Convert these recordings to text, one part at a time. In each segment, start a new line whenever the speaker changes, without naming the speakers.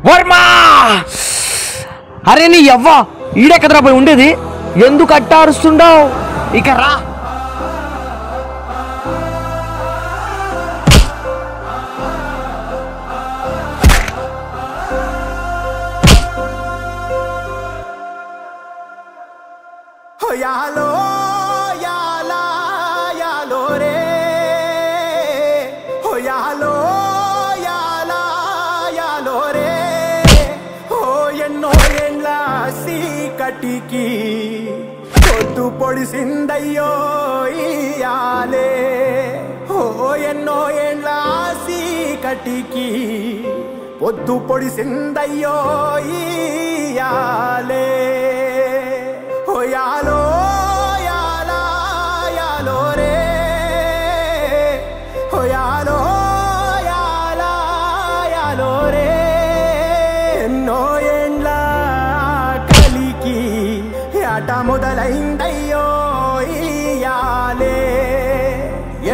వర్మా అరే నీ యవ్వ ఈడెక్కదరా పోయి ఉండేది ఎందుకు అట్టారుస్తుండవు ఇక రా
యాలో యాలా యాలో రే హో యాలో యాలా యాలో రే హో ఎన్నో ఏండ్ల సీకటికి పొద్దు పొడిసిందయ్యో ఇయాలే హో ఎన్నో ఏండ్ల సీకటికి పొద్దు పొడిసిందయ్యో ఇయాలే హో యాలో యాలా యాలో రే హో యాలో యాలా యాలో రే ఎన్నో ఏండ్ల కలికి ఆట మొదలైందయ్యో ఇయాలే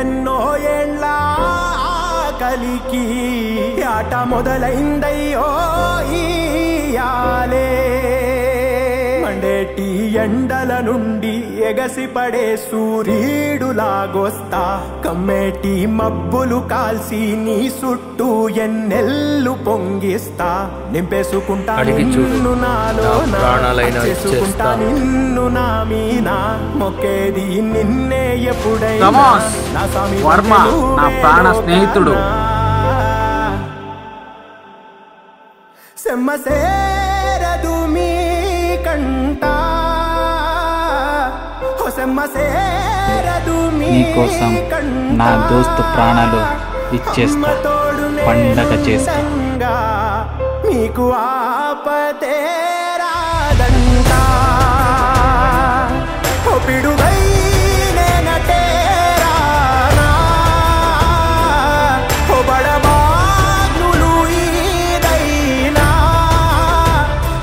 ఎన్నో ఏండ్ల కలికి ఆట మొదలైందయ్యో ఇయాలే మండేటి ఎండల నుండి ఎగసిపడే సూర్యుడులాగొస్తా కమ్మేటి మబ్బులు కాల్సి నీ చుట్టూ ఎన్నెల్లు పొంగిస్తా నింపేసుకుంటా నిన్ను నాలో చేసుకుంటా నిన్ను నా మీనా మొక్కేది నిన్నే ఎప్పుడైనా నా స్వామి
వర్మ నా ప్రాణ స్నేహితుడు
సెమ్మసేరదు మీ కంట
నీకోసం నా దోస్తు ప్రాణాలు ఇచ్చేస్తా పండగ చేస్తా
మీకు ఆపతే రాదంట పిడుగై నేనటే రానా బడబాగ్నులు ఈదైనా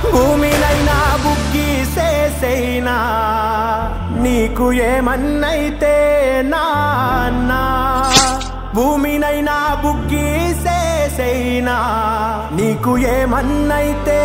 భూమినైనా బుగ్గి సేసైనా నీకు ఏమన్నైతే నాన్నా భూమినైనా బుగ్గి సేసైనా నీకు ఏమన్నైతే